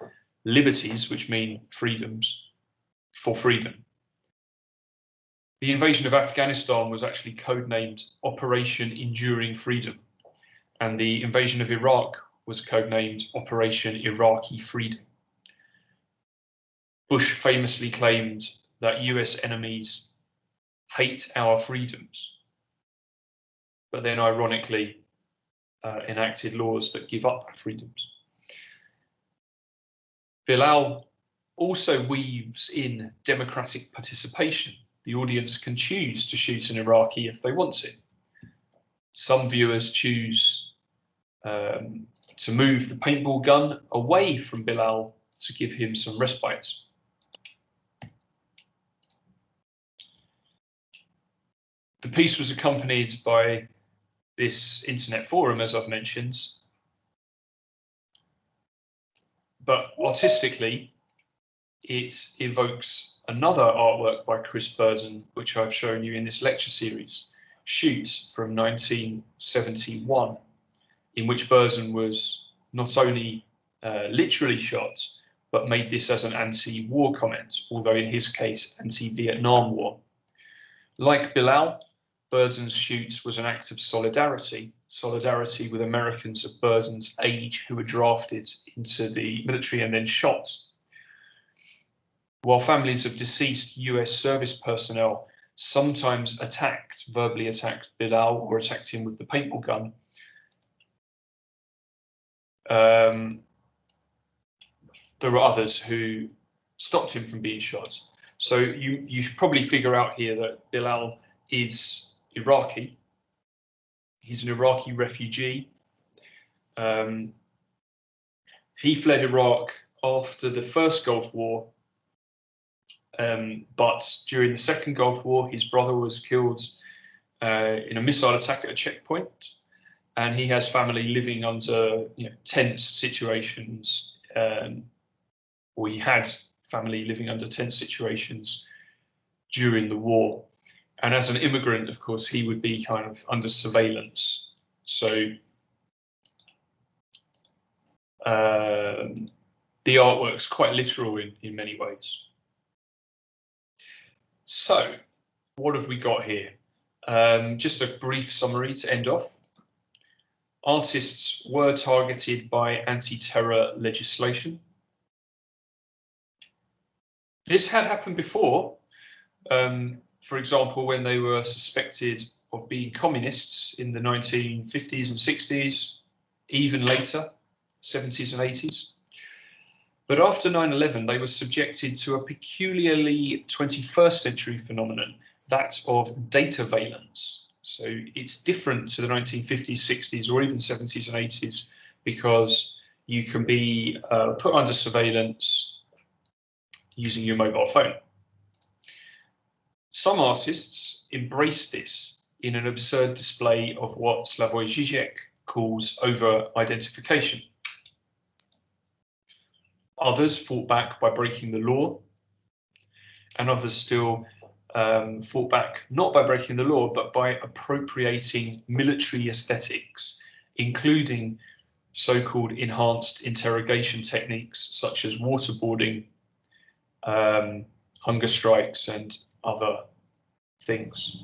liberties, which mean freedoms, for freedom. The invasion of Afghanistan was actually codenamed Operation Enduring Freedom, and the invasion of Iraq was codenamed Operation Iraqi Freedom. Bush famously claimed that US enemies hate our freedoms, but then ironically enacted laws that give up freedoms. Bilal also weaves in democratic participation. The audience can choose to shoot an Iraqi if they want to. Some viewers choose to move the paintball gun away from Bilal to give him some respite. The piece was accompanied by this internet forum, as I've mentioned, but artistically, it evokes another artwork by Chris Burden, which I've shown you in this lecture series, Shoot, from 1971, in which Burden was not only literally shot, but made this as an anti-war comment, although in his case, anti-Vietnam War. Like Bilal, Burden's shoot was an act of solidarity with Americans of Burden's age who were drafted into the military and then shot. While families of deceased US service personnel sometimes verbally attacked Bilal or attacked him with the paintball gun, there were others who stopped him from being shot. So you should probably figure out here that Bilal is Iraqi. He's an Iraqi refugee. He fled Iraq after the first Gulf War, but during the second Gulf War, his brother was killed in a missile attack at a checkpoint, and he has family living under tense situations, or he had family living under tense situations during the war. And as an immigrant, of course, he would be kind of under surveillance. So the artwork's quite literal in many ways. So what have we got here? Just a brief summary to end off. Artists were targeted by anti-terror legislation. This had happened before. For example, when they were suspected of being communists in the 1950s and 60s, even later, 70s and 80s. But after 9/11, they were subjected to a peculiarly 21st century phenomenon, that of data valence. So it's different to the 1950s, 60s, or even 70s and 80s, because you can be put under surveillance using your mobile phone. Some artists embraced this in an absurd display of what Slavoj Žižek calls over-identification. Others fought back by breaking the law, and others still fought back not by breaking the law, but by appropriating military aesthetics, including so-called enhanced interrogation techniques such as waterboarding, hunger strikes, and other things.